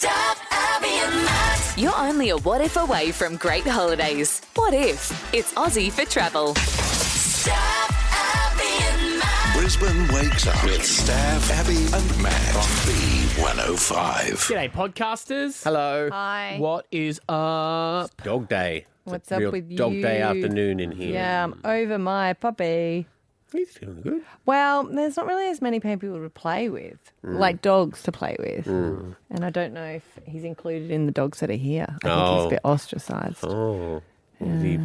Staff, Abby and Matt. You're only a what if away from great holidays. What if? It's Aussie for travel. Staff, Abby and Matt. Brisbane wakes up with Staff, Abby and Matt on B105. G'day, podcasters. Hello. Hi. What is up? Dog day. What's It's a up real with dog you? day afternoon in here. Yeah, I'm over my puppy. He's feeling good. Well, there's not really as many people to play with, like dogs to play with. And I don't know if he's included in the dogs that are here. I think he's a bit ostracised. Oh. Is he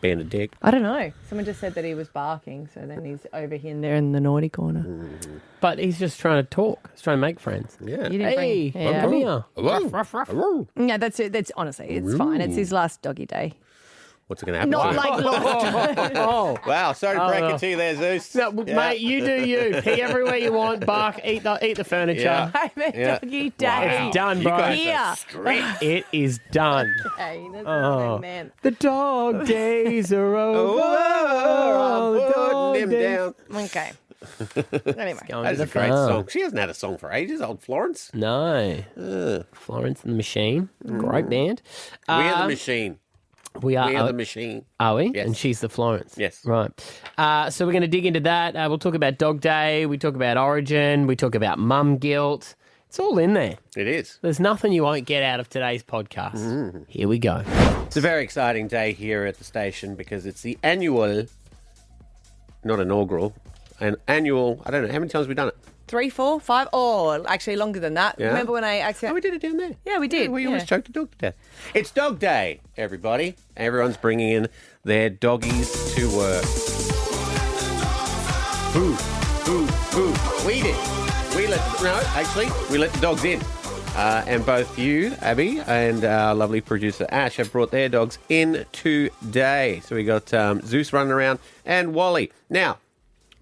being a dick? I don't know. Someone just said that he was barking, so then he's over here and there in the naughty corner. But he's just trying to talk. He's trying to make friends. Yeah. You didn't Hey, bring... Yeah. come here. Ruff, ruff, ruff. Yeah, that's it. That's honestly, it's fine. It's his last doggy day. What's it going to happen Not to like lost. Oh, Wow, sorry to break it to you there, Zeus. no, mate, you do you. Pee everywhere you want. Bark. Eat the furniture. Yeah. I'm a Yeah. doggy day. It's done, You bro. guys Here. are strict. It is done. Hey, that's not what I meant. The dog days are over. Oh, the I'm dog putting him days. down. Okay. Anyway. Going That's to a the great farm. song. She hasn't had a song for ages, old Florence. No. Florence and the Machine. Great band. We are the machine. We are. We are the machine. Are we? Yes. And she's the Florence. Yes. Right. So we're going to dig into that. We'll talk about Dog Day. We talk about Origin. We talk about mum guilt. It's all in there. It is. There's nothing you won't get out of today's podcast. Here we go. It's a very exciting day here at the station because it's the annual, not inaugural, an annual, I don't know, how many times have we done it? 3, 4, 5. Oh, actually longer than that. Yeah? Remember when I Oh, we accidentally... did it down there. Yeah, we did. We Yeah. almost choked a dog to death. It's Dog Day, everybody. Everyone's bringing in their doggies to work. Who? We did. We let the dogs in. And both you, Abby, and our lovely producer Ash have brought their dogs in today. So we got Zeus running around and Wally. Now,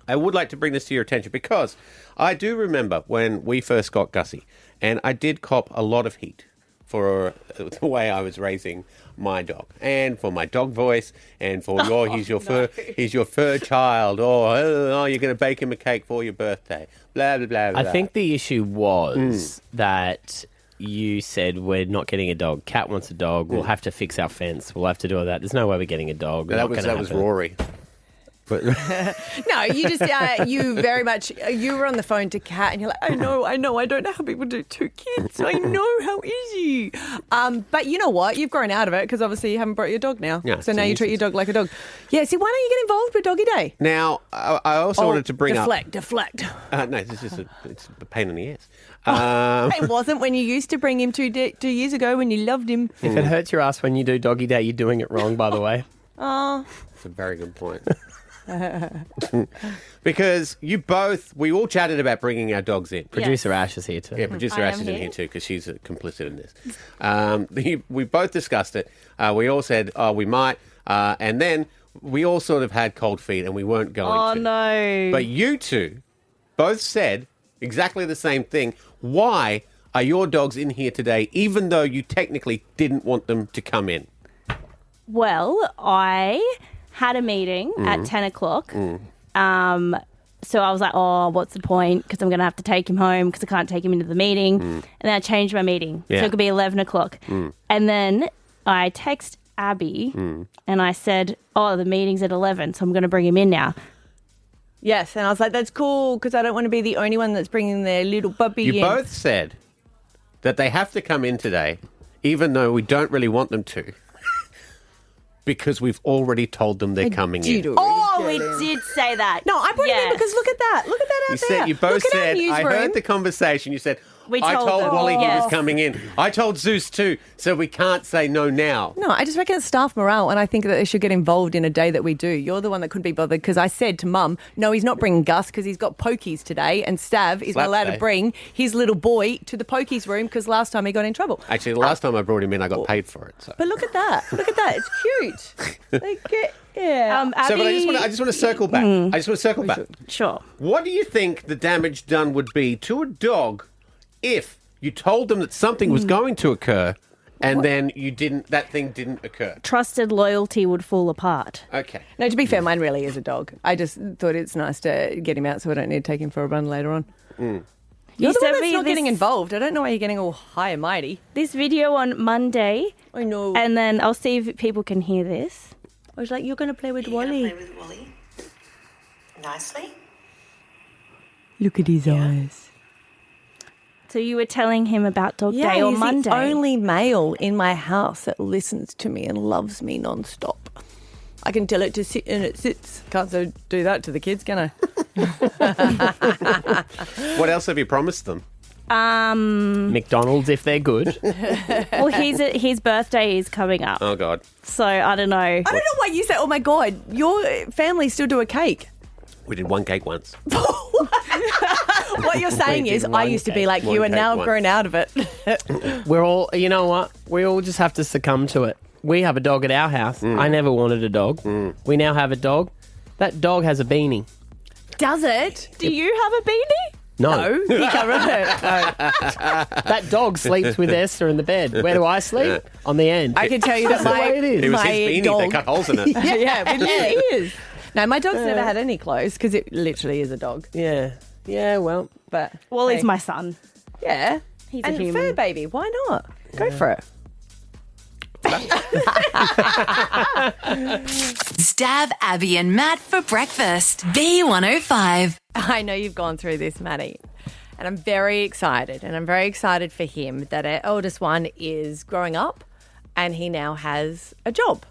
I would like to bring this to your attention because I do remember when we first got Gussie, and I did cop a lot of heat for the way I was raising my dog, and for my dog voice, and for he's your fur child, or you're going to bake him a cake for your birthday, blah blah blah. I think the issue was that you said we're not getting a dog. Cat wants a dog. We'll have to fix our fence. We'll have to do all that. There's no way we're getting a dog. that was Rory. But No, you just, you very much, you were on the phone to Kat and you're like, I know, I don't know how people do 2 kids. I know, how easy. But you know what? You've grown out of it because obviously you haven't brought your dog now. Yeah, so it's now a you treat your nuisance. dog like a dog. Yeah, see, why don't you get involved with Doggy Day? now I also wanted to bring deflect. up. No, this is it's a pain in the ass. It wasn't when you used to bring him 2 years ago when you loved him. If it hurts your ass when you do Doggy Day, you're doing it wrong, by the way. That's a very good point. Because we all chatted about bringing our dogs in. Producer Ash is here too. Yeah, producer I Ash am is in here. here too because she's complicit in this. We both discussed it. We all said, we might. And then we all sort of had cold feet and we weren't going to. No. But you two both said exactly the same thing. Why are your dogs in here today even though you technically didn't want them to come in? Well, I had a meeting at 10 o'clock. So I was like, oh, what's the point? Because I'm going to have to take him home because I can't take him into the meeting. And then I changed my meeting. Yeah. So it could be 11 o'clock. And then I text Abby and I said, oh, the meeting's at 11, so I'm going to bring him in now. Yes, and I was like, that's cool because I don't want to be the only one that's bringing their little puppy in. You both said that they have to come in today even though we don't really want them to. Because we've already told them they're coming in. Oh, we did say that. No, I brought him in Yes. because look at that. Look at that out You there. said you both Look at our said I newsroom. heard the conversation. You said We I told told them. Wally he Yes. was coming in. I told Zeus too, so we can't say no now. No, I just reckon it's staff morale, and I think that they should get involved in a day that we do. You're the one that couldn't be bothered because I said to Mum, no, he's not bringing Gus because he's got pokies today, and Stav is not allowed day. to bring his little boy to the pokies room because last time he got in trouble. Actually, the last time I brought him in, I got paid for it. So, But look at that. Look at that. It's cute. They get, yeah. Abby, but I just want to circle back. I just want to circle back. Sure. What do you think the damage done would be to a dog if you told them that something was going to occur and then you didn't? That thing didn't occur. Trusted loyalty would fall apart. Okay. No, to be fair, mine really is a dog. I just thought it's nice to get him out so I don't need to take him for a run later on. You're the one sent that's me not getting this- involved. I don't know why you're getting all high and mighty. This video on Monday, I know. and then I'll see if people can hear this. I was like, "You're going to play with You're gonna Wally." play with Wally nicely. Look at his eyes. So you were telling him about Dog Yeah, Day on he's Monday. the only male in my house that listens to me and loves me non-stop. I can tell it to sit and it sits. Can't so do that to the kids, can I? What else have you promised them? McDonald's if they're good. Well, his birthday is coming up, Oh, God. so I don't know. I don't know why you say, oh my God, your family still do a cake. We did one cake once. What you're saying We is, did I one used to be cake, like one you and cake now I've once. grown out of it. We're all, you know what? We all just have to succumb to it. We have a dog at our house. I never wanted a dog. We now have a dog. That dog has a beanie. Does it? Do you have a beanie? No. No, he can't remember. That dog sleeps with Esther in the bed. Where do I sleep? On the end. I can tell you that That's the way it is. It was my his beanie. dog, They cut holes in it. yeah, with his ears. No, my dog's never had any clothes because it literally is a dog. Yeah. Yeah, well. But Well, hey, he's my son. yeah, He's a and human. fur baby. Why not? Go for it. Stab Abby and Matt for breakfast. B105. I know you've gone through this, Matty, and I'm very excited. And I'm very excited for him that our eldest one is growing up and he now has a job.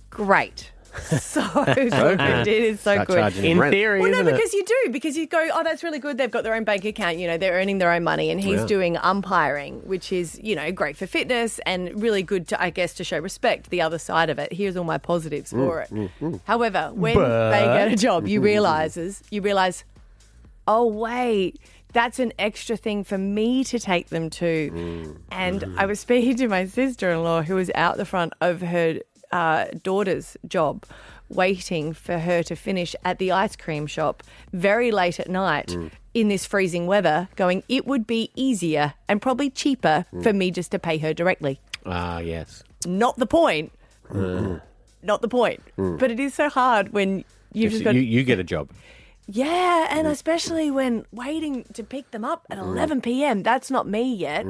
Great. So good. It is so Start good. charging him In rent. theory, Well, no, isn't it? because you do. Because you go, oh, that's really good. They've got their own bank account. You know, they're earning their own money, and he's Yeah. doing umpiring, which is, you know, great for fitness and really good to, I guess, to show respect. The other side of it. Here's all my positives for it. However, when they get a job, you realize, oh wait, that's an extra thing for me to take them to. And I was speaking to my sister-in-law, who was out the front of her daughter's job, waiting for her to finish at the ice cream shop very late at night in this freezing weather, going, it would be easier and probably cheaper for me just to pay her directly. Ah, yes. Not the point. Not the point. But it is so hard when you've just got... You get a job. Yeah, and especially when waiting to pick them up at 11 p.m. That's not me yet.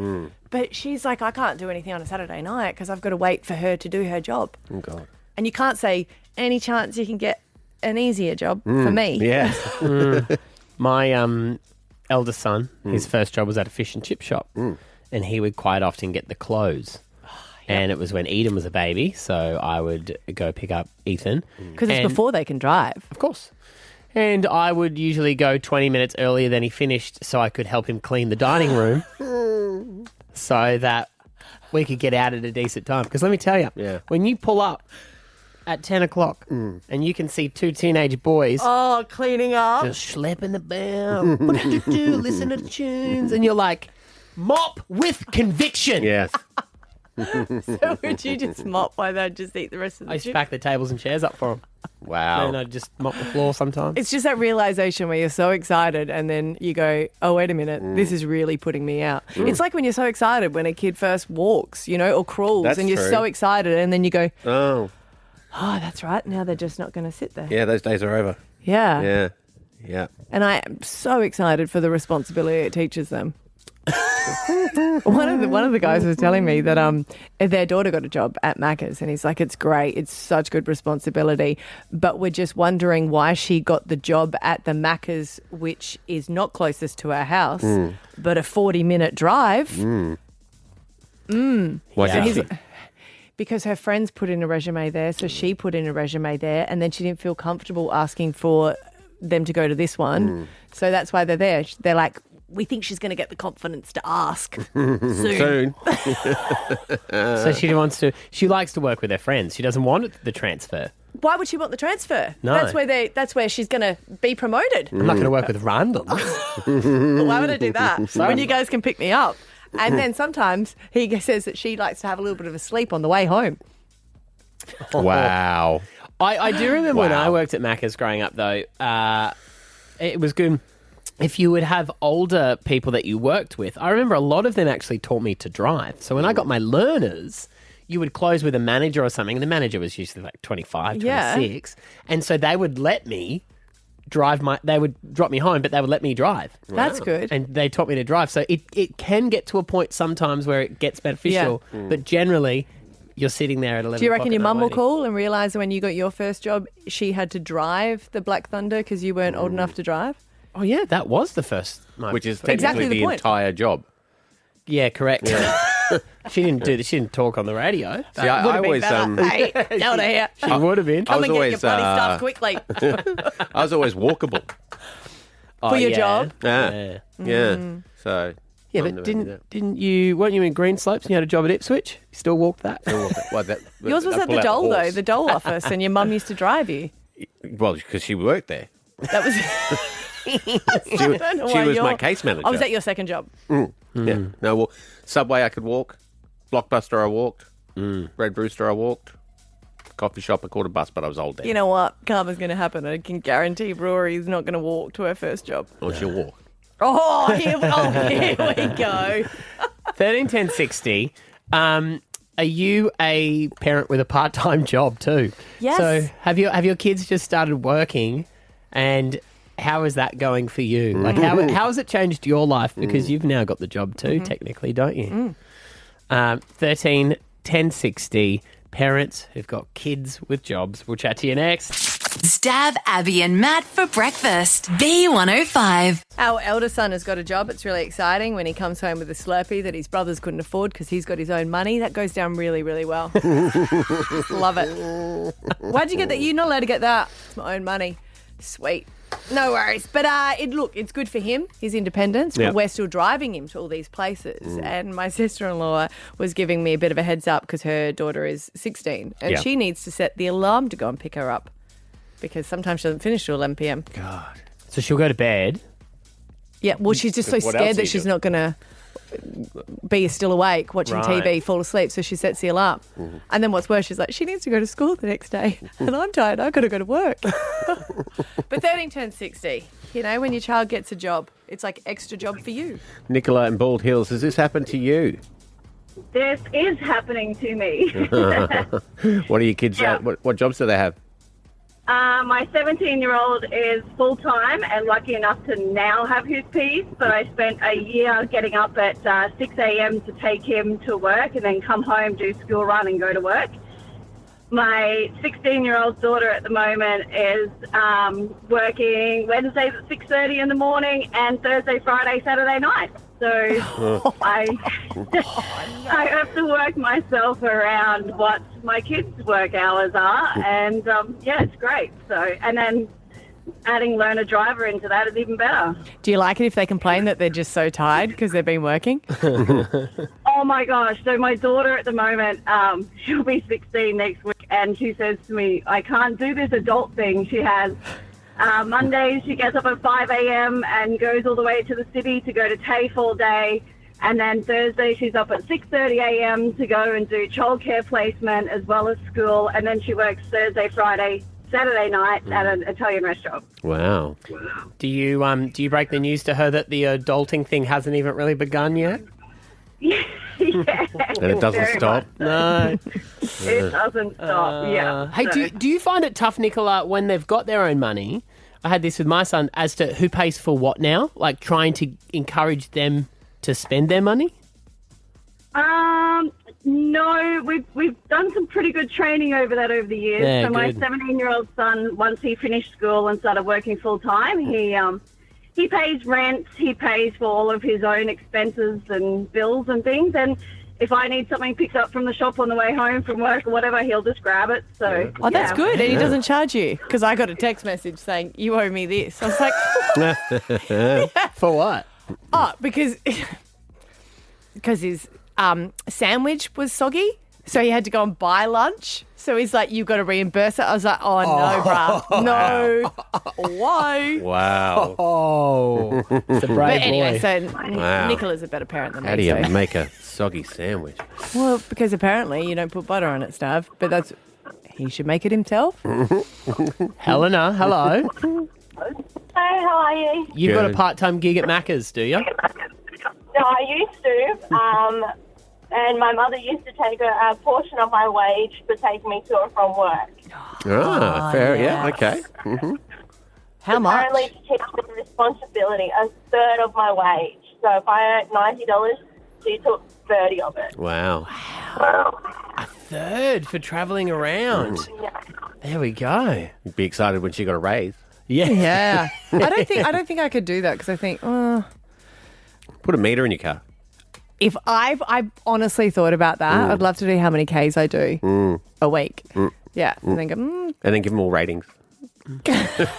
But she's like, I can't do anything on a Saturday night because I've got to wait for her to do her job. Oh, God. And you can't say, any chance you can get an easier job for me? Yes. My eldest son, his first job was at a fish and chip shop, and he would quite often get the clothes. And it was when Eden was a baby, so I would go pick up Ethan. Because it's And- before they can drive. Of course. And I would usually go 20 minutes earlier than he finished so I could help him clean the dining room so that we could get out at a decent time. Because let me tell you, Yeah. when you pull up at 10 o'clock and you can see two teenage boys Oh, cleaning up. just schlepping about, listen to tunes, and you're like, mop with conviction. Yes. So would you just mop while they just eat the rest of I the used to chip? pack the tables and chairs up for them. Wow. And I'd just mop the floor sometimes. It's just that realization where you're so excited and then you go, oh, wait a minute, this is really putting me out. It's like when you're so excited when a kid first walks, you know, or crawls, That's and you're true. so excited and then you go, Oh, oh, that's right, now they're just not going to sit there. yeah, those days are over. Yeah. Yeah. Yeah. And I am so excited for the responsibility it teaches them. One of the guys was telling me that their daughter got a job at Macca's, and he's like, it's great, it's such good responsibility, but we're just wondering why she got the job at the Macca's, which is not closest to our house, but a 40-minute drive. Why Yeah. did she? Because her friends put in a resume there, so she put in a resume there, and then she didn't feel comfortable asking for them to go to this one. So that's why they're there. They're like, we think she's going to get the confidence to ask soon. Soon. So she likes to work with her friends. She doesn't want the transfer. Why would she want the transfer? No. That's where she's going to be promoted. I'm not going to work with randoms. Why would I do that? When you guys can pick me up. And then sometimes he says that she likes to have a little bit of a sleep on the way home. Wow. I do remember when Wow. I worked at Macca's growing up, though, it was good. If you would have older people that you worked with, I remember a lot of them actually taught me to drive. So when I got my learners, you would close with a manager or something, and the manager was usually like 25, Yeah. 26. And so they would let me drop me home, but they would let me drive. That's good. And they taught me to drive. So it can get to a point sometimes where it gets beneficial, but generally you're sitting there at 11 Do you reckon your mum will waiting. call and realise when you got your first job, she had to drive the Black Thunder because you weren't old enough to drive? Oh, yeah, that was the first. Which is technically Exactly the the point. entire job. Yeah, correct. She didn't do this. She didn't talk on the radio. See, I always Hey, out of here. She would have been. I was Come and get your always, bloody stuff quickly. I was always walkable. For your job? Yeah. Yeah. So. Yeah, I've but never did that. weren't you in Greenslopes and you had a job at Ipswich? You still walked that? Yours was at the Dole, though, the Dole office, and your mum used to drive you. Well, because she worked there. That was... She was my case manager. I was at your second job. Yeah. No, well, Subway I could walk. Blockbuster I walked. Red Rooster I walked. Coffee shop I caught a bus, but I was old then. You know what? Karma's going to happen. I can guarantee Rory's not going to walk to her first job. Or she'll walk. Oh, here we go. 13, 10, 60. Are you a parent with a part-time job too? Yes. So have your kids just started working, and how is that going for you? Like how has it changed your life? Because you've now got the job too, technically, don't you? 13, 10, 60. Parents who've got kids with jobs. We'll chat to you next. Stab Abby and Matt for breakfast. B105. Our elder son has got a job. It's really exciting when he comes home with a Slurpee that his brothers couldn't afford because he's got his own money. That goes down really, really well. Love it. Why'd you get that? You're not allowed to get that. It's my own money. Sweet. No worries. But it's good for him, his independence, Yeah. but we're still driving him to all these places. And my sister-in-law was giving me a bit of a heads up because her daughter is 16 and Yeah. she needs to set the alarm to go and pick her up because sometimes she doesn't finish till 11 p.m. God. So she'll go to bed. Yeah, well, she's just so What else scared are that you she's doing? not going to be still awake watching Right. TV, fall asleep, so she sets the alarm. And then what's worse, she's like, she needs to go to school the next day. And I'm tired, I've got to go to work. But 13 turns 60. You know, when your child gets a job, it's like extra job for you. Nicola in Bald Hills, has this happened to you? This is happening to me. What are your kids? Yeah. What jobs do they have? My 17-year-old is full-time and lucky enough to now have his piece, but I spent a year getting up at 6 a.m. to take him to work and then come home, do school run and go to work. My 16-year-old daughter at the moment is working Wednesdays at 6:30 in the morning and Thursday, Friday, Saturday night. So I have to work myself around what my kids' work hours are, and it's great. So, and then adding learner driver into that is even better. Do you like it if they complain that they're just so tired because they've been working? Oh my gosh! So my daughter at the moment, she'll be 16 next week, and she says to me, "I can't do this adult thing." She has. Mondays she gets up at 5 a.m. and goes all the way to the city to go to TAFE all day. And then Thursday she's up at 6:30 a.m. to go and do childcare placement as well as school. And then she works Thursday, Friday, Saturday night at an Italian restaurant. Wow. Do you break the news to her that the adulting thing hasn't even really begun yet? Yeah. And it doesn't Very stop? No. much. It doesn't stop. Yeah. Hey, So- do you find it tough, Nicola, when they've got their own money? I had this with my son as to who pays for what now, like trying to encourage them to spend their money. No, we've done some pretty good training over the years. Yeah, so my good. 17-year-old son, once he finished school and started working full time, he pays rent, he pays for all of his own expenses and bills and things. And if I need something picked up from the shop on the way home from work or whatever, he'll just grab it. So Oh, that's yeah. good. And he doesn't charge you because I got a text message saying, you owe me this. I was like, For what? oh, because his sandwich was soggy. So he had to go and buy lunch. So he's like, you've got to reimburse it. I was like, oh no, bruh. No. Why? Wow. Oh, it's a brave But anyway, boy. so Wow. Nicola's a better parent than me. How do you so- make a soggy sandwich? Well, because apparently you don't put butter on it, Stav. But he should make it himself. Helena, hello. Hey, how are you? You've got a Good. part-time gig at Macca's, do you? No, I used to. And my mother used to take a portion of my wage to take me to and from work. Ah, fair. Yeah, okay. How much? Apparently, to keep the responsibility, a third of my wage. So if I earned $90, she took 30 of it. Wow. A third for travelling around. Yeah. There we go. You'd be excited when she got a raise. Yeah. Yeah. I don't think I could do that because I think, Put a meter in your car. if I've honestly thought about that, I'd love to do how many Ks I do a week. Yeah. And then go, And then give them all ratings.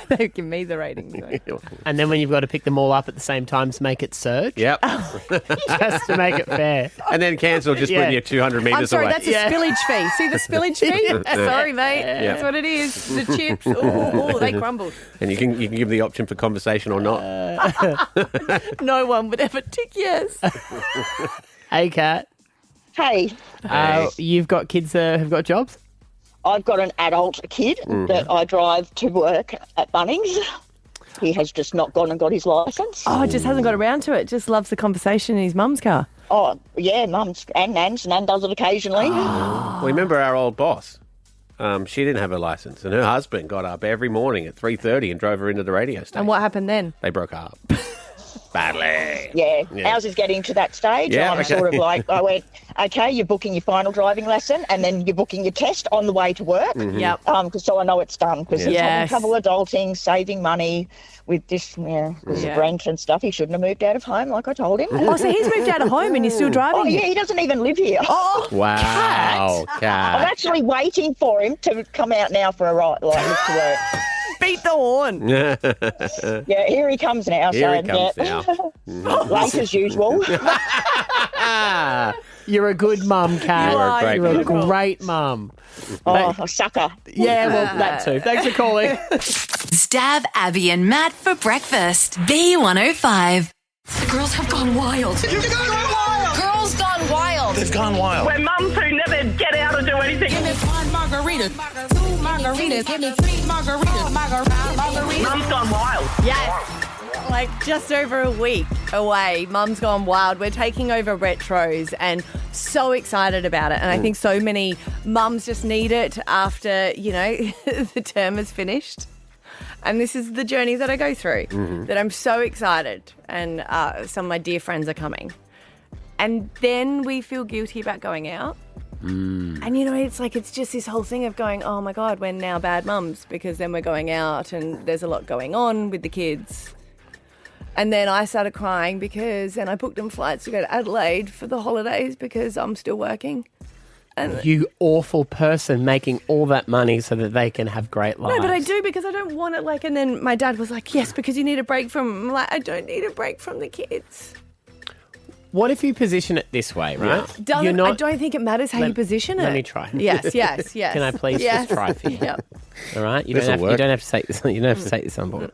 they give me the ratings. Though. And then when you've got to pick them all up at the same time to make it surge, Yep. just to make it fair. And then cancel just when you're 200 metres I'm sorry, away. that's a spillage fee. See the spillage fee? Sorry, mate. That's what it is. The chips. Oh, they crumbled. And you can give the option for conversation or not. No one would ever tick yes. Hey, Kat. Hey, You've got kids that have got jobs? I've got an adult kid that I drive to work at Bunnings. He has just not gone and got his licence. Oh, just hasn't got around to it. Just loves the conversation in his mum's car. Oh, yeah, Mum's and Nan's. Nan does it occasionally. Well, remember our old boss? She didn't have a licence, and her husband got up every morning at 3:30 and drove her into the radio station. And what happened then? They broke up. Badly. Yeah, ours is getting to that stage. Yeah, I'm okay. sort of like, I went, okay, you're booking your final driving lesson and then you're booking your test on the way to work. Yep. So I know it's done because he's having Yes. trouble adulting, saving money with this, because of rent and stuff. He shouldn't have moved out of home like I told him. Oh, so he's moved out of home and you're still driving? Oh, yeah, he doesn't even live here. Oh, Wow, I'm Kat. actually waiting for him to come out now for a ride, like look to work. beat the horn. Yeah, here he comes now. Here he so, comes now. Late as usual. You're a good mum, Kat. You are a great You're a mum. great mum. Oh, a sucker. Yeah, well, that too. Thanks for calling. Stab Abby and Matt for breakfast. B105. The girls have gone wild. Girls gone wild. They've gone wild. We're mums who never get out and do anything. Give me one margarita, 2 margaritas, give me 3 margaritas, margarita. Mum's gone wild. Yes. Like just over a week away, Mum's Gone Wild. We're taking over retros and so excited about it. And I think so many mums just need it after, the term is finished. And this is the journey that I go through, that I'm so excited. And some of my dear friends are coming. And then we feel guilty about going out. And, it's just this whole thing of going, oh, my God, we're now bad mums because then we're going out and there's a lot going on with the kids. And then I started crying and I booked them flights to go to Adelaide for the holidays because I'm still working. And You awful person making all that money so that they can have great lives. no, but I do because I don't want it. And then my dad was like, yes, because you need a break from. I'm like, I don't need a break from the kids. What if you position it this way, right? I don't think it matters how you position it. Let me try. Yes. Can I please just try for you? Yep. All right, you This'll don't have to take this. You don't have to take this on board.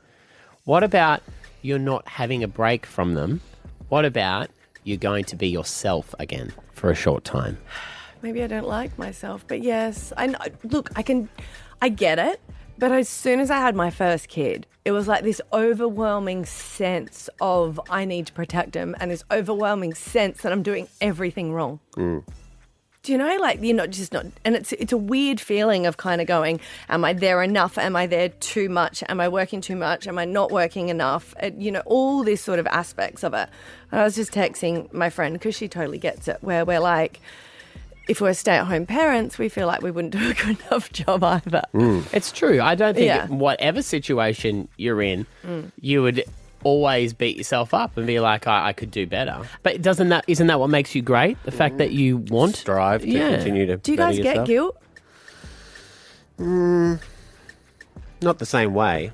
What about you're not having a break from them? What about you're going to be yourself again for a short time? Maybe I don't like myself, but yes, I know. Look, I get it. But as soon as I had my first kid, it was like this overwhelming sense of I need to protect him and this overwhelming sense that I'm doing everything wrong. Do you know, you're not just not, and it's a weird feeling of kind of going, am I there enough? Am I there too much? Am I working too much? Am I not working enough? All these sort of aspects of it. And I was just texting my friend because she totally gets it, where we're like, if we're stay-at-home parents, we feel like we wouldn't do a good enough job either. It's true. I don't think Yeah. whatever situation you're in, you would always beat yourself up and be like, I could do better. But isn't that what makes you great? The fact that you want Strive to continue to Do you better guys yourself. get guilt? Not the same way.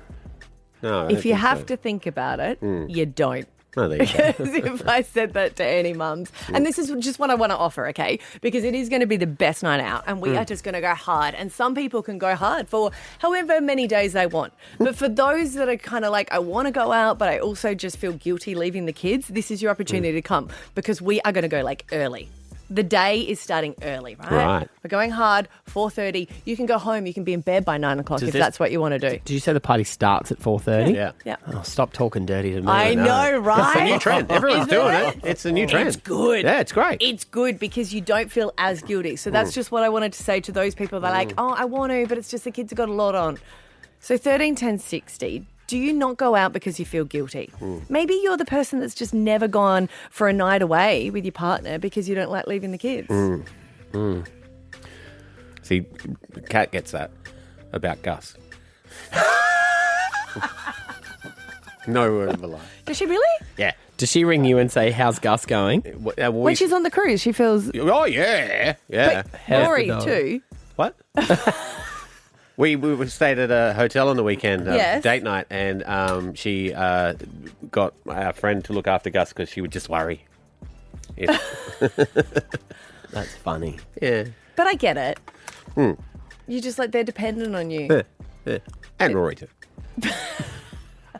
No. I don't If you think have so. to think about it, you don't. No, there you go. As if I said that to any mums. And this is just what I want to offer, okay? Because it is going to be the best night out and we are just going to go hard. And some people can go hard for however many days they want. But for those that are kind of like, I want to go out, but I also just feel guilty leaving the kids, this is your opportunity to come because we are going to go early. The day is starting early, right? Right. We're going hard, 4:30. You can go home. You can be in bed by 9 o'clock if that's what you want to do. Did you say the party starts at 4:30? Yeah. Yeah. Oh, stop talking dirty to me. I know, right? It's a new trend. Everyone's Isn't doing it? it. It's a new trend. It's good. Yeah, it's great. It's good because you don't feel as guilty. So that's just what I wanted to say to those people that are like, oh, I want to, but it's just the kids have got a lot on. So 13 10 60, do you not go out because you feel guilty? Maybe you're the person that's just never gone for a night away with your partner because you don't like leaving the kids. See, Kat gets that about Gus. No word of a lie. Does she really? Yeah. Does she ring you and say, how's Gus going? When she's on the cruise, she feels... Oh, yeah. Yeah. How's Rory the dog? too. What? we stayed at a hotel on the weekend, Yes. date night, and she got our friend to look after Gus because she would just worry. That's funny. Yeah. But I get it. You just like, they're dependent on you. And Rory too.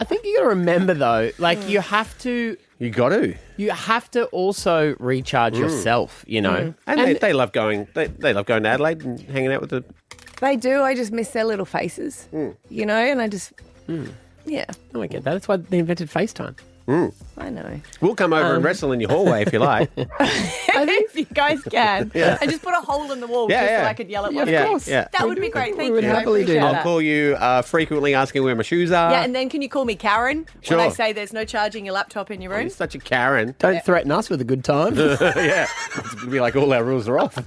I think you got to remember, though, like you have to also recharge yourself, you know. And they love going. They love going to Adelaide and hanging out with the. They do. I just miss their little faces, you know, and I just, yeah, Oh, I get that. That's why they invented FaceTime. I know. We'll come over and wrestle in your hallway if you like. If you guys can. And just put a hole in the wall Yeah, just yeah. so I could yell at my Yeah, friends. yeah. That would be great. Thank would you. I happily do appreciate that. I'll that. call you frequently asking where my shoes are. Yeah, and then can you call me Karen Sure. when I say there's no charging your laptop in your room? You're such a Karen. Don't threaten us with a good time. Yeah. It's going to be like all our rules are off.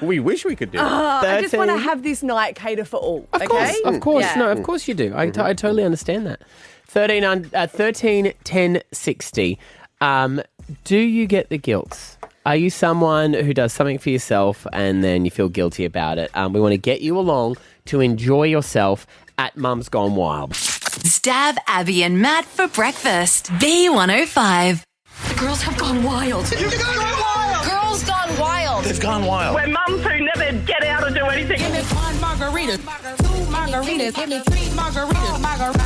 we wish we could do that. I just want to 13. have this night cater for all. Of course, of course. Yeah. No, of course you do. I totally understand that. 13 10 60. Do you get the guilt? Are you someone who does something for yourself and then you feel guilty about it? We want to get you along to enjoy yourself at Mum's Gone Wild. Stab Abby and Matt for breakfast. B105. The girls have gone wild. Girls gone wild. They've gone wild. We're mums who never get out or do anything. Give me one margarita, 2 margaritas, give me 3 margaritas, margarita.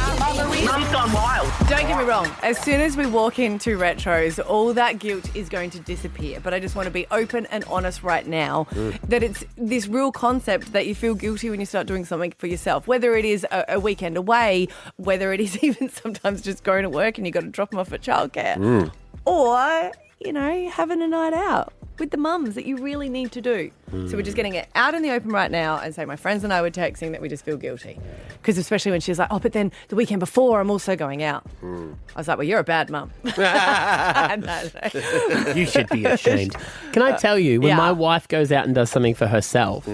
Mum's gone wild. Don't get me wrong. As soon as we walk into retros, all that guilt is going to disappear. But I just want to be open and honest right now that it's this real concept that you feel guilty when you start doing something for yourself, whether it is a weekend away, whether it is even sometimes just going to work and you got to drop them off at childcare, or, you know, having a night out with the mums that you really need to do. So we're just getting it out in the open right now and say my friends and I were texting that we just feel guilty. Because especially when she's like, oh, but then the weekend before I'm also going out. I was like, well, you're a bad mum. You should be ashamed. Can I tell you, when Yeah. my wife goes out and does something for herself,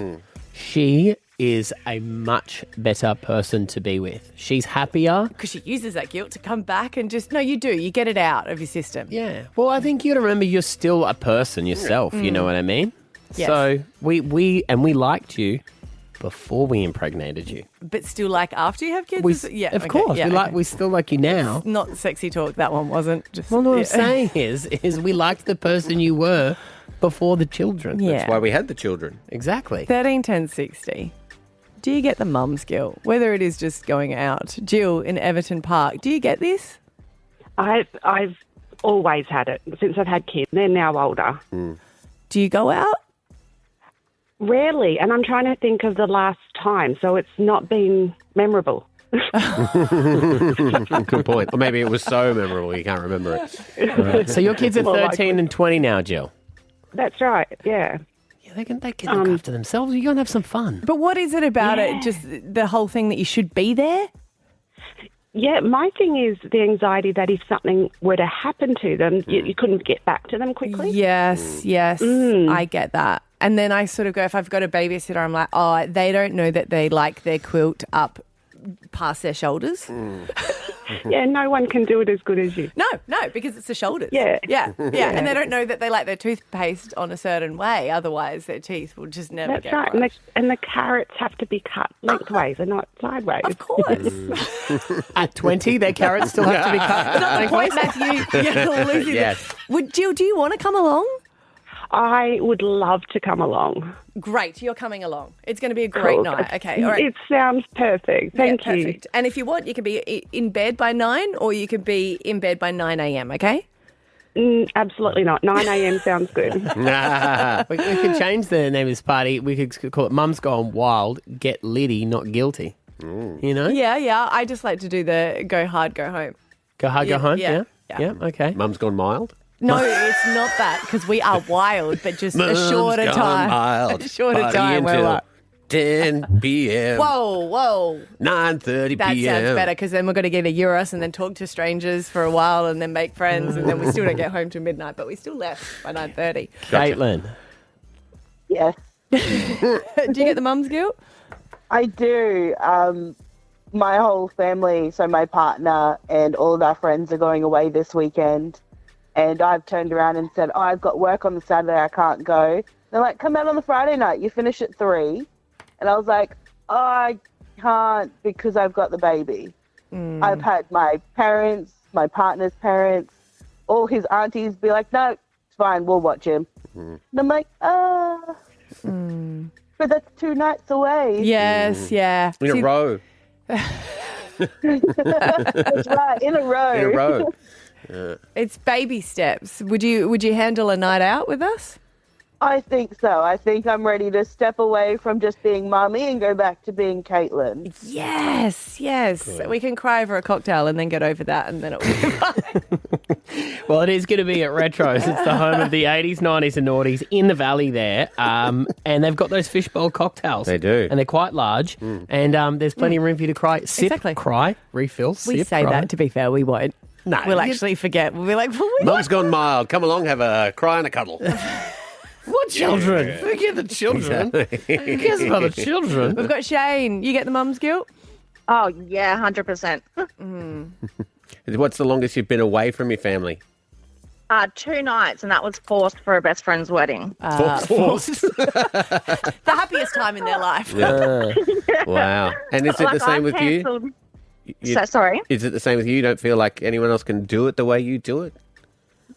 she is a much better person to be with. She's happier. Because she uses that guilt to come back and just, no, you do. You get it out of your system. Yeah. Well, I think you got to remember you're still a person yourself. You know what I mean? Yes. So we liked you before we impregnated you. But still like after you have kids? We, yeah, of okay, course. yeah, We still like you now. Not sexy talk, that one wasn't. Just, Well, what yeah. I'm saying is we liked the person you were before the children. Yeah. That's why we had the children. Exactly. 13, 10, 60. Do you get the mum's guilt? Whether it is just going out. Jill in Everton Park, do you get this? I've always had it since I've had kids. They're now older. Do you go out? Rarely, and I'm trying to think of the last time, so it's not been memorable. Good point. Or maybe it was so memorable you can't remember it. So your kids are More 13 and 20 now, Jill. That's right, yeah. Yeah, they can look after themselves. You're going to have some fun. But what is it about it? Just the whole thing that you should be there? Yeah, my thing is the anxiety that if something were to happen to them, you couldn't get back to them quickly. Yes, I get that. And then I sort of go, if I've got a babysitter, I'm like, oh, they don't know that they like their quilt up past their shoulders. Yeah, no one can do it as good as you. No, because it's the shoulders. Yeah. Yeah. And they don't know that they like their toothpaste on a certain way. Otherwise, their teeth will just never That's get right. right. And the carrots have to be cut lengthways and not sideways. Of course. At 20, their carrots still have to be cut. Not the point, Matthew. You're losing Yes. it. Jill, do you want to come along? I would love to come along. Great, you're coming along. It's going to be a great Cool. night. Okay, all right. It sounds perfect. Thank you. Perfect. And if you want, you can be in bed by 9 or you can be in bed by 9 a.m., okay? Absolutely not. 9 a.m. sounds good. We could change the name of this party. We could call it Mum's Gone Wild, Get Liddy, Not Guilty. You know? Yeah. I just like to do the go hard, go home. Go hard, go home? yeah. Yeah, okay. Mum's gone mild. No, it's not that because we are wild, but just a Mum's shorter gone time. wild. A shorter Party time. We're until like, 10 p.m. Whoa. 9:30 That p.m. sounds better because then we're going to get a Euros and then talk to strangers for a while and then make friends and then we still don't get home till midnight, but we still left by 9:30. Caitlin. Yes, Do you get the mum's guilt? I do. My whole family, so my partner and all of our friends are going away this weekend. And I've turned around and said, I've got work on the Saturday, I can't go. They're like, come out on the Friday night, you finish at 3. And I was like, I can't because I've got the baby. I've had my parents, my partner's parents, all his aunties be like, no, it's fine, we'll watch him. And I'm like, but that's 2 nights away. Yes, yeah. In a row. That's right, in a row. In a row. It's baby steps. Would you handle a night out with us? I think so. I think I'm ready to step away from just being mummy and go back to being Caitlin. Yes. Good. We can cry over a cocktail and then get over that and then it'll be fine. Well, it is going to be at Retros. It's the home of the 80s, 90s and noughties in the valley there. And they've got those fishbowl cocktails. They do. And they're quite large. And there's plenty of room for you to cry. Sip, Exactly. cry, refill, We sip, say cry. that, to be fair, we won't. No. We'll actually forget. We'll be like, well, we Mum's gone mild. Come along, have a cry and a cuddle. What children? Forget the children. Who cares about the children? We've got Shane. You get the mum's guilt? Oh, yeah, 100%. What's the longest you've been away from your family? 2 nights, and that was forced for a best friend's wedding. Forced. The happiest time in their life. Wow. And is it the same with you? Sorry? Is it the same with you? You don't feel like anyone else can do it the way you do it?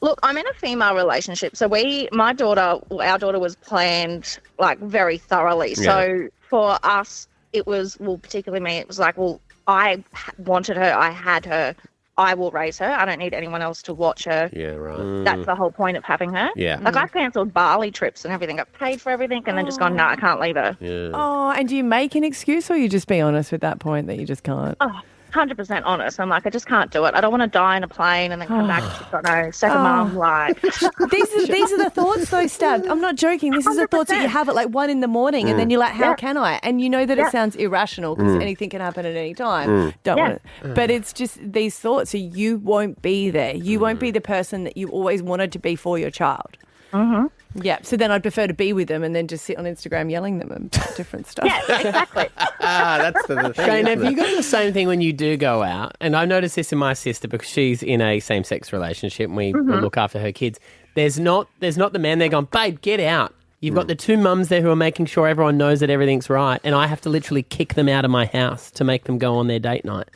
Look, I'm in a female relationship, so our daughter was planned like very thoroughly. Yeah. So for us, it was, well, particularly me, it was like, well, I wanted her, I had her, I will raise her. I don't need anyone else to watch her. Yeah, right. That's the whole point of having her. Yeah. Like I cancelled Bali trips and everything. I paid for everything and then just gone, no, I can't leave her. Yeah. Oh, and do you make an excuse or you just be honest with that point that you just can't? Oh, 100% honest. I'm like, I just can't do it. I don't want to die in a plane and then come back and she's got no second mum. Like, These are the thoughts though, Stab. I'm not joking. This is the thoughts that you have at like 1 a.m. and then you're like, how can I? And you know that it sounds irrational because anything can happen at any time. Don't want it. But it's just these thoughts. So you won't be there. You won't be the person that you always wanted to be for your child. mm-hmm. Yeah. So then I'd prefer to be with them and then just sit on Instagram yelling them about different stuff. Yeah, exactly. That's the thing. Shane, have isn't you it? got the same thing when you do go out? And I've noticed this in my sister because she's in a same-sex relationship and we look after her kids. There's not the man there going, babe, get out. You've got the 2 mums there who are making sure everyone knows that everything's right and I have to literally kick them out of my house to make them go on their date night.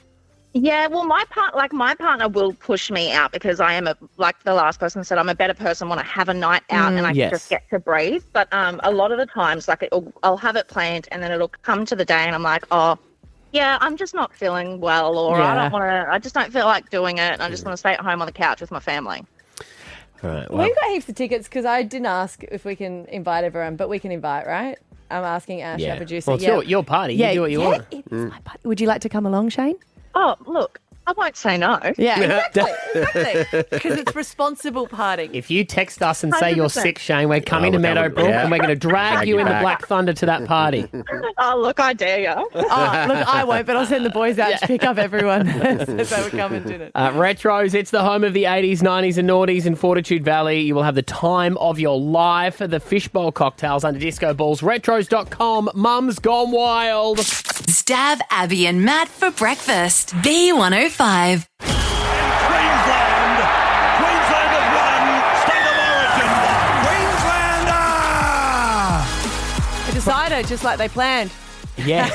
Yeah, well, my partner will push me out because I am like the last person said, I'm a better person when I have a night out and I can just get to breathe. But a lot of the times, like I'll have it planned and then it'll come to the day and I'm like, oh, yeah, I'm just not feeling well, or I just don't feel like doing it. And I just want to stay at home on the couch with my family. All right. We've got heaps of tickets because I didn't ask if we can invite everyone, but we can invite, right? I'm asking Ash, our producer. Well, it's your party. You do what you want. It's my party. Would you like to come along, Shane? Oh, look, I won't say no. Yeah, exactly. Because it's responsible partying. If you text us and say you're 100%. sick, Shane, we're coming to we're coming. Meadowbrook Yeah. and we're going to drag you in the back. Black Thunder to that party. Oh, look, I dare you. Look, I won't, but I'll send the boys out to pick up everyone as they would come and do it. Retros, it's the home of the 80s, 90s and noughties in Fortitude Valley. You will have the time of your life. The fishbowl cocktails under disco balls. Retros.com. Mum's gone wild. Stab Abby and Matt for breakfast. B105. Queensland has won State of Origin. Queenslander! They decided just like they planned. Yeah.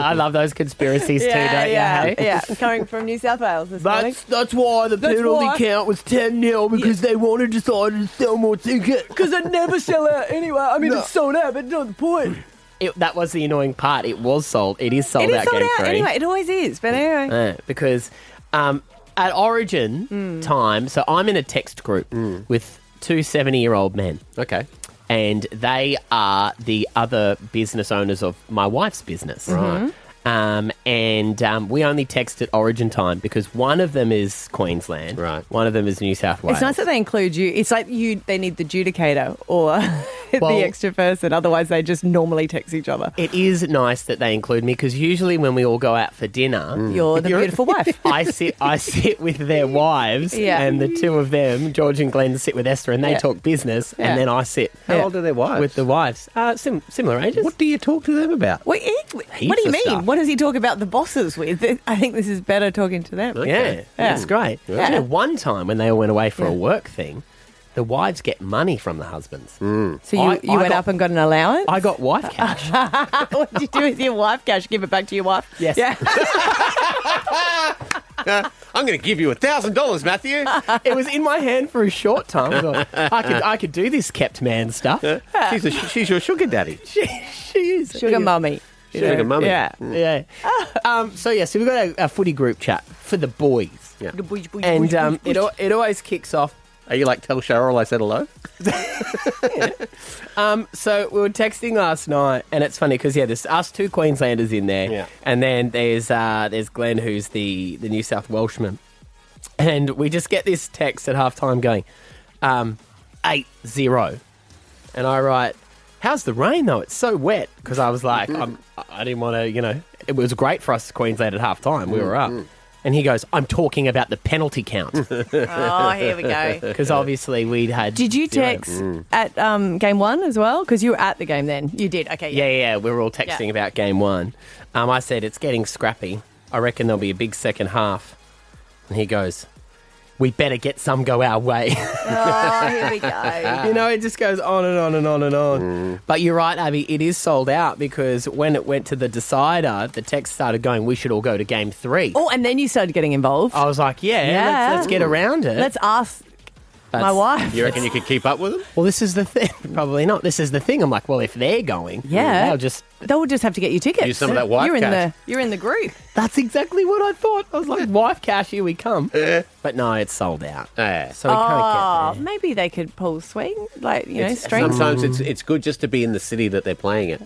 I love those conspiracies too, don't you? Hey? Yeah. Coming from New South Wales this morning. That's why the penalty count was 10-0 because they wanted to decide to sell more tickets. Because they never sell out anyway. I mean, it's sold out, but not the point. That was the annoying part. It was sold. It is sold It is out sold game out free. anyway. It always is. But anyway. Because at Origin time, so I'm in a text group with 2 70-year-old men. Okay. And they are the other business owners of my wife's business. Right. And we only text at Origin time because one of them is Queensland. Right. One of them is New South Wales. It's nice that they include you. It's like they need the judicator or Well- the extra person. Otherwise, they just normally text each other. It is nice that they include me because usually when we all go out for dinner, You're the beautiful wife. I sit with their wives, Yeah. and the two of them, George and Glenn, sit with Esther, and they Yeah. talk business, Yeah. and then I sit. How old are their wives? With the wives, similar ages. What do you talk to them about? What do you of mean? stuff. What does he talk about the bosses with? I think this is better talking to them. Yeah, that's great. Yeah. You know, one time when they all went away for a work thing, the wives get money from the husbands. So you I went got- up and got an allowance? I got wife cash. What did you do with your wife cash? Give it back to your wife? Yes. Yeah. I'm going to give you $1,000, Matthew. It was in my hand for a short time. I thought, I could do this kept man stuff. She's your sugar daddy. She is. Sugar mummy. Sugar mummy. Yeah. Yeah. So we've got a footy group chat for the boys. Yeah. The boys, boys, And boys, boys, boys. it always kicks off. Are you like, tell Cheryl I said hello? So we were texting last night, and it's funny because there's us two Queenslanders in there, Yeah. and then there's Glenn, who's the New South Welshman, and we just get this text at halftime going 8-0, and I write, "How's the rain though? It's so wet." Because I was like, I didn't want to, it was great for us Queensland at halftime. We were up. And he goes, "I'm talking about the penalty count." Oh, here we go. Because obviously we'd had. Did you 0. text at game one as well? Because you were at the game then. You did. Okay. Yeah, we were all texting about game one. I said, "It's getting scrappy. I reckon there'll be a big second half." And he goes, "We better get some go our way." Oh, here we go. It just goes on and on and on and on. But you're right, Abby, it is sold out because when it went to the decider, the text started going, "We should all go to game 3. Oh, and then you started getting involved. I was like, yeah. Let's get around it. Let's ask my That's- wife. You reckon you could keep up with them? Well, this is the thing. Probably not. This is the thing. I'm like, well, if they're going, Yeah. they'll They'll just have to get you tickets. Use some of that wife you're cash. You're in the group. That's exactly what I thought. I was like, wife cash, here we come. But no, it's sold out. So we can't get there. Maybe they could pull swing, string. Sometimes it's good just to be in the city that they're playing it.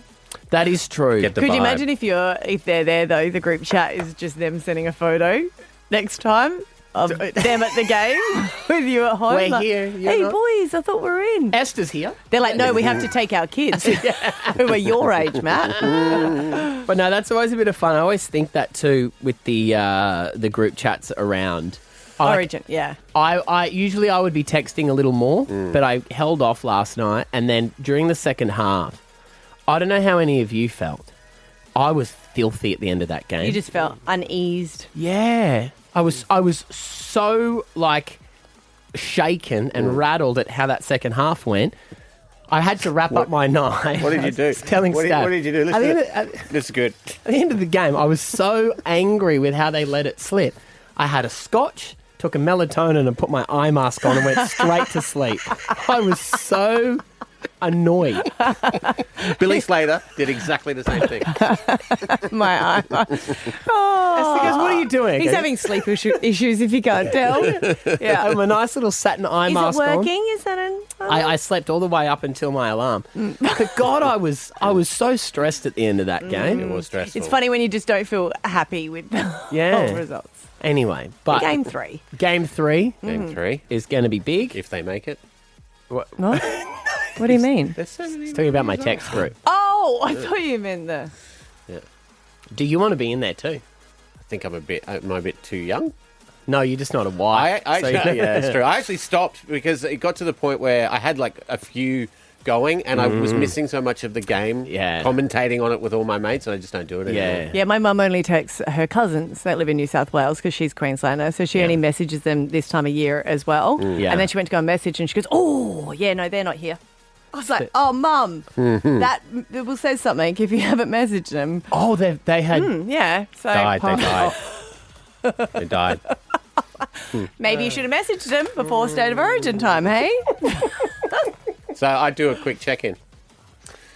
That is true. Get the Could you vibe. imagine if they're there though? The group chat is just them sending a photo next time of them at the game with you at home. We're like, here, you're Hey not." boys, I thought we were in. Esther's here. They're like, no, we have to take our kids who are your age, Matt. But no, that's always a bit of fun. I always think that too with the group chats around. Origin, yeah. I usually I would be texting a little more, but I held off last night, and then during the second half, I don't know how any of you felt. I was filthy at the end of that game. You just felt uneased. Yeah. I was so shaken and rattled at how that second half went. I had to wrap up my night. What did you do? I was telling what Steph. did you do? This is good. At the end of the game, I was so angry with how they let it slip. I had a scotch, took a melatonin and put my eye mask on and went straight to sleep. I was so annoyed. Billy Slater did exactly the same thing. My eye. Esther goes, "What are you doing?" He's having sleep issues if you can't tell. Yeah, I have a nice little satin eye Is it mask on. working? Is that an... I slept all the way up until my alarm. But God, I was so stressed at the end of that game. It was stressful. It's funny when you just don't feel happy with the whole results. Anyway, but Game 3. Game 3 Game 3, is going to be big. if they make it. What? What do you mean? It's talking about my text group. Oh, I thought you meant the... Do you want to be in there too? I think am I a bit too young? No, you're just not a wife. Yeah, that's true. I actually stopped because it got to the point where I had like a few going and I was missing so much of the game, commentating on it with all my mates, and I just don't do it anymore. Yeah, my mum only texts her cousins that live in New South Wales because she's Queenslander, so she only messages them this time of year as well. Yeah. And then she went to go and message and she goes, oh, yeah, no, they're not here. I was like, oh, Mum, that will say something if you haven't messaged them. Oh, they had... Yeah. So They died. They died. maybe you should have messaged them before State of Origin time, hey? So I do a quick check-in.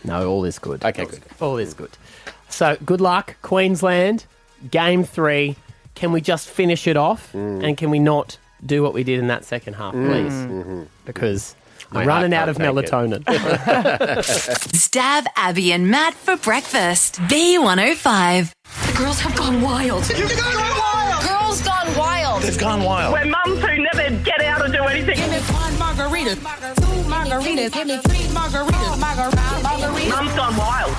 No, all is good. Okay, good. All is good. So, good luck, Queensland. Game 3. Can we just finish it off? And can we not do what we did in that second half, please? Because I'm running out of melatonin. Stab Abby and Matt for breakfast. B105. The girls have gone wild. You've gone wild. Girls gone wild. They've gone wild. We're mums who never get out or do anything. Give me one margarita. margaritas. 2 margaritas. Give me 3 margaritas. Margaritas. Mum's gone wild.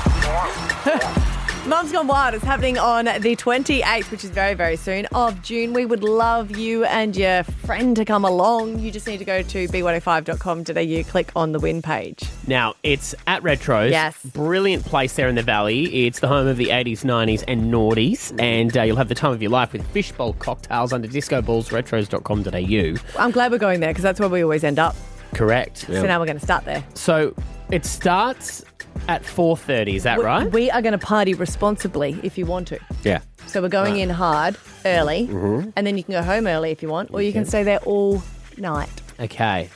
Mum's Gone Wild is happening on the 28th, which is very, very soon, of June. We would love you and your friend to come along. You just need to go to b105.com.au, click on the win page. Now, it's at Retros. Yes. Brilliant place there in the valley. It's the home of the 80s, 90s and noughties. And you'll have the time of your life with fishbowl cocktails under disco balls, retros.com.au. I'm glad we're going there because that's where we always end up. Correct. So now we're going to start there. So it starts at 4:30, is that right? We are going to party responsibly if you want to. Yeah. So we're going in hard, early, Mm-hmm. and then you can go home early if you want, or you can stay there all night. Okay.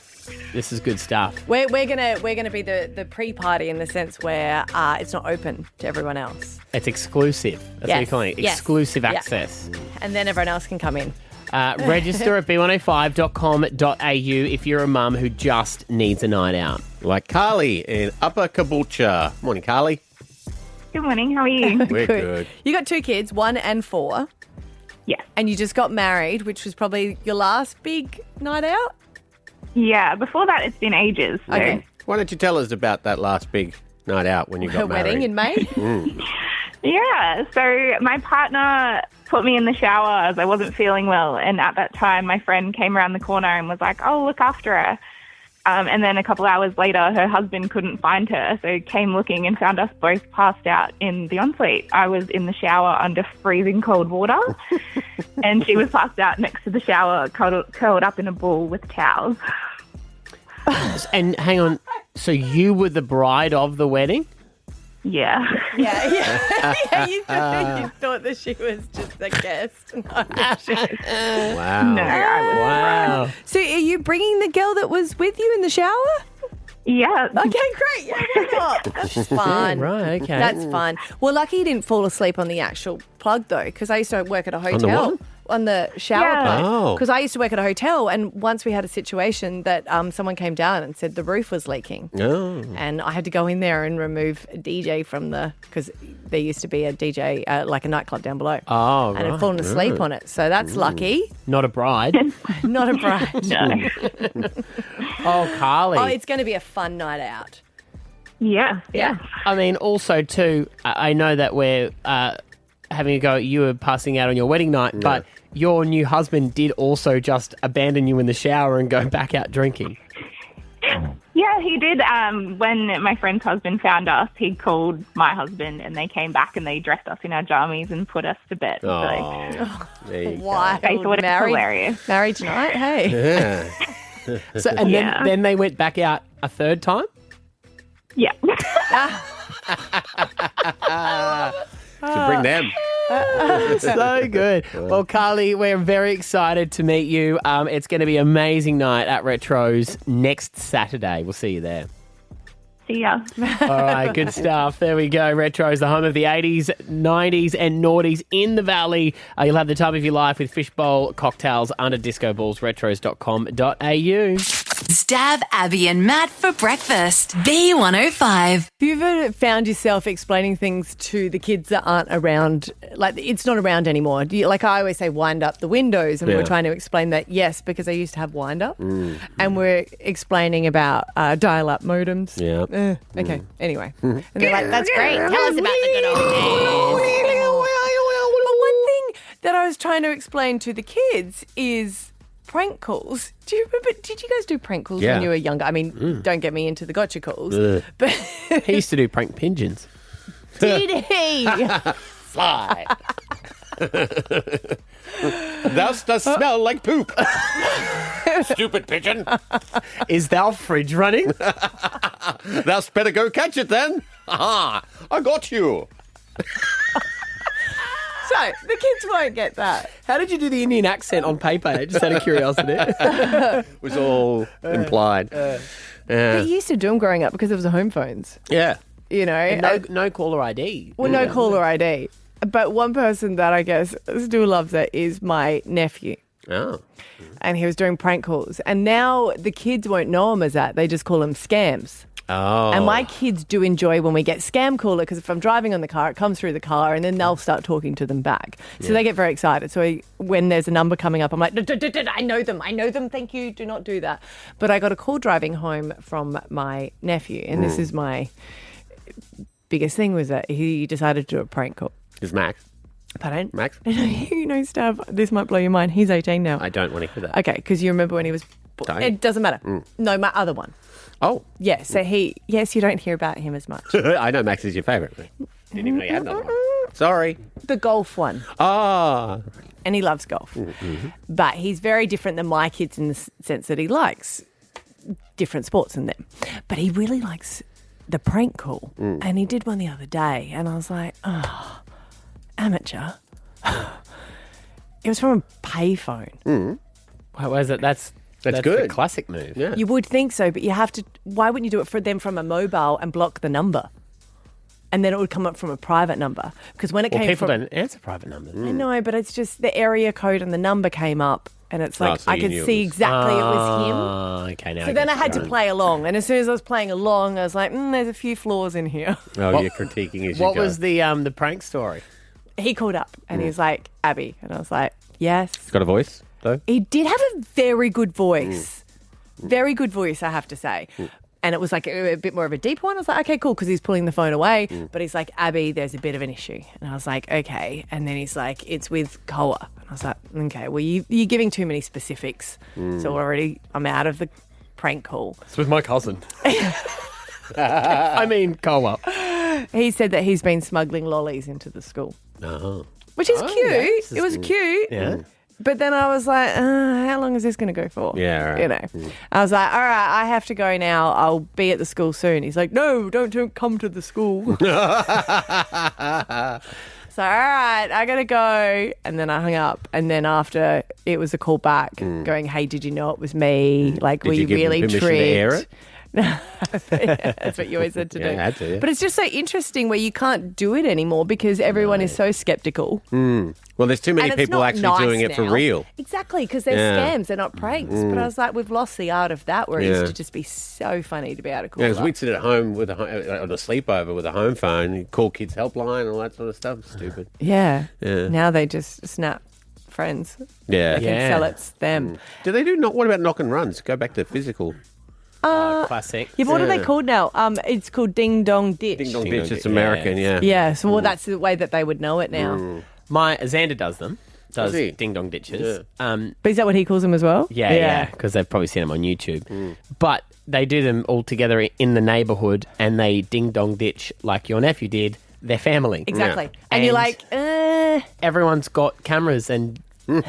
This is good stuff. We're gonna be the pre-party in the sense where it's not open to everyone else, It's exclusive. That's what you're calling it. Yes. Exclusive Yeah. access. and then everyone else can come in. Register at b105.com.au if you're a mum who just needs a night out. Like Carly in Upper Caboolture. Morning, Carly. Good morning. How are you? We're good. You got 2 kids, 1 and 4. Yeah. And you just got married, which was probably your last big night out. Yeah. Before that, it's been ages. So. Okay. Why don't you tell us about that last big night out when you got Her married? wedding in May. Yeah. So my partner put me in the shower as I wasn't feeling well, and at that time, my friend came around the corner and was like, "Oh, look after her." And then a couple hours later, her husband couldn't find her, so came looking and found us both passed out in the ensuite. I was in the shower under freezing cold water, and she was passed out next to the shower, curled up in a ball with towels. And hang on, so you were the bride of the wedding? Yeah. Yeah, you thought that she was just a guest. No. Wow. No, I was. Wow. So are you bringing the girl that was with you in the shower? Yeah. Okay, great. Yeah, why not? That's fun. Right, okay. That's fun. Well, lucky you didn't fall asleep on the actual plug, though, because I used to work at a hotel. what? On the shower Yeah. plug. Oh. Because I used to work at a hotel, and once we had a situation that someone came down and said the roof was leaking. Oh. And I had to go in there and remove a DJ from because there used to be a DJ, like a nightclub down below. Oh, And I'd right. fallen asleep on it. So that's lucky. Not a bride. Not a bride. No. Oh, Carly. Oh, it's going to be a fun night out. Yeah. Yeah. I mean, also, too, I know that we're having a go at you passing out on your wedding night, but your new husband did also just abandon you in the shower and go back out drinking. Yeah, he did. When my friend's husband found us, he called my husband and they came back and they dressed us in our jammies and put us to bed. So There you go. Wild. they thought it was Married, hilarious. married tonight, hey. Yeah. So, and Yeah. then they went back out a third time? Yeah. To bring them. So good. Well, Carly, we're very excited to meet you. It's going to be an amazing night at Retros next Saturday. We'll see you there. See ya. All right, good stuff. There we go. Retros, the home of the 80s, 90s and noughties in the valley. You'll have the time of your life with fishbowl cocktails under disco balls, retros.com.au. Stab Abby and Matt for breakfast. B105. Have you ever found yourself explaining things to the kids that aren't around? Like, it's not around anymore. Like I always say, wind up the windows. And we're trying to explain that, yes, because I used to have wind up. And we're explaiing about dial-up modems. Yeah. Okay, anyway. And they're like, that's great. Tell us about the good old days. But one thing that I was trying to explain to the kids is prank calls. Do you remember? Did you guys do prank calls Yeah. when you were younger? I mean, don't get me into the gotcha calls. But He used to do prank pigeons. did he? Fly. Thou dost smell like poop. Stupid pigeon. Is thou fridge running? Thou'st better go catch it then. Ha! I got you. So the kids won't get that. How did you do the Indian accent on paper? Just out of curiosity. It was all implied. But you used to do them growing up because it was the home phones. Yeah. You know, And no caller ID. well, no caller ID. But one person that I guess still loves it is my nephew. Oh. And he was doing prank calls. And now the kids won't know him as that. They just call him scams. Oh. And my kids do enjoy when we get scam caller because if I'm driving on the car, it comes through the car and then they'll start talking to them back. So they get very excited. So when there's a number coming up, I'm like, I know them. Thank you. Do not do that. But I got a call driving home from my nephew. And this is my biggest thing was that he decided to do a prank call. Is Max? Pardon? Max? You know, Stav, this might blow your mind. He's 18 now. I don't want to hear that. Okay, because you remember when he was... It doesn't matter. No, my other one. Oh. Yeah, so yes, you don't hear about him as much. I know Max is your favourite. Didn't even know you had another one. Sorry. The golf one. Ah. And he loves golf. But he's very different than my kids in the sense that he likes different sports than them. But he really likes the prank call. And he did one the other day. And I was like, oh, amateur. It was from a payphone. What was it? That's good. The classic move. Yeah. You would think so, but you have to. Why wouldn't you do it for them from a mobile and block the number? And then it would come up from a private number. Because when it came people from. don't answer private numbers. I know, but it's just the area code and the number came up. And it's like, so I you could knew it see was- exactly it was him. Oh, okay. Now So then I had to play along. And as soon as I was playing along, I was like, there's a few flaws in here. Oh, you're critiquing as you What go. was the prank story? He called up and he was like, Abby. And I was like, yes. He's got a voice, though? He did have a very good voice. Very good voice, I have to say. And it was like a bit more of a deep one. I was like, okay, cool, because he's pulling the phone away. But he's like, Abby, there's a bit of an issue. And I was like, okay. And then he's like, it's with Koa. And I was like, okay, well, you're giving too many specifics. So I'm out of the prank call. It's with my cousin. I mean, co-op. He said that he's been smuggling lollies into the school. Oh. Which is cute. It was cute. Yeah. But then I was like, how long is this going to go for? Yeah, right. You know. I was like, all right, I have to go now. I'll be at the school soon. He's like, no, don't come to the school. So, all right, I got to go. And then I hung up. And then after, it was a call back going, hey, did you know it was me? Like, Did were you you give them really permission tricked? to air it? That's what you always said to Yeah, do. I had to, yeah. But it's just so interesting where you can't do it anymore because everyone is so skeptical. Well, there's too many And it's people not actually nice doing it for now. real. Exactly, because they're Yeah. scams, they're not pranks. But I was like, we've lost the art of that where it Yeah. used to just be so funny to be able to call Yeah, because up. we'd sit at home with on a sleepover with a home phone, you call kids helpline and all that sort of stuff. Stupid. Yeah. Yeah. Now they just snap friends. Yeah. They can sell it's them. Do they do not? What about knock and runs? Go back to physical. Classic. Yeah, but what are they Yeah. called now? It's called Ding Dong Ditch. Ding dong Ding ditch. dong It's ditch. American. Yeah. Yeah, so well, that's the way that they would know it now. My Xander does them. Does he? ding dong ditches. But is that what he calls them as well? Yeah, because they've probably seen them on YouTube. But they do them all together in the neighbourhood, and they ding dong ditch like your nephew did their family. Exactly. Yeah. And you're And- like, Everyone's got cameras and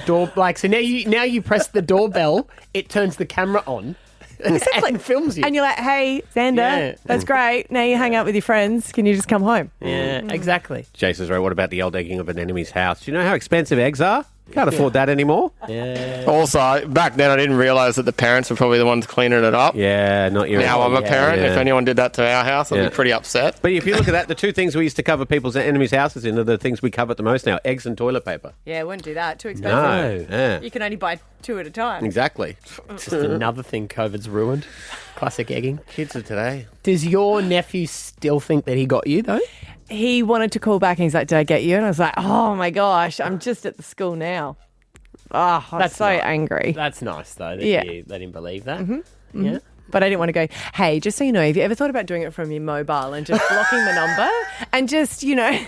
door so now you press the doorbell, it turns the camera on. Exactly. And films you. And you're like, hey, Xander, Yeah. that's great. Now you hang out with your friends. Can you just come home? Yeah, exactly. Jason's right. What about the old egging of an enemy's house? Do you know how expensive eggs are? Can't afford that anymore. Yeah. Also, back then I didn't realise that the parents were probably the ones cleaning it up. Yeah, not your. Now I'm a parent. Yeah. If anyone did that to our house, I'd Yeah. be pretty upset. But if you look at that, the two things we used to cover people's enemies' houses in are the things we cover the most now: eggs and toilet paper. Yeah, I wouldn't do that. Too expensive. No. Yeah. You can only buy 2 at a time. Exactly. Just another thing COVID's ruined. Classic egging. Kids of today. Does your nephew still think that he got you, though? He wanted to call back and he's like, did I get you? And I was like, oh my gosh, I'm just at the school now. Oh, I'm That's so nice. angry. That's nice, though, that Yeah. you let him believe that. Yeah. But I didn't want to go, hey, just so you know, have you ever thought about doing it from your mobile and just blocking the number and just, you know.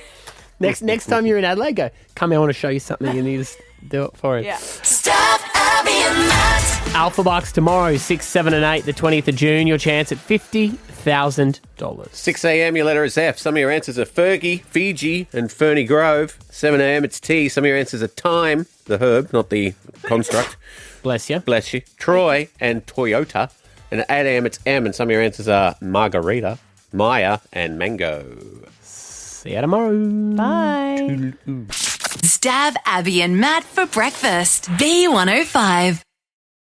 Next time you're in Adelaide, go, come here, I want to show you something, and you just do it for him. Yeah. Stav, Abby, and Matt. Alpha Bucks tomorrow, 6, 7 and 8, the 20th of June. Your chance at $50,000. 6 a.m. Your letter is F. Some of your answers are Fergie, Fiji, and Fernie Grove. 7 a.m. It's T. Some of your answers are Time, the herb, not the construct. Bless you. Bless you. Troy and Toyota. And at 8 a.m. it's M. And some of your answers are Margarita, Maya, and Mango. See you tomorrow. Bye. Stav, Abby, and Matt for breakfast. B105.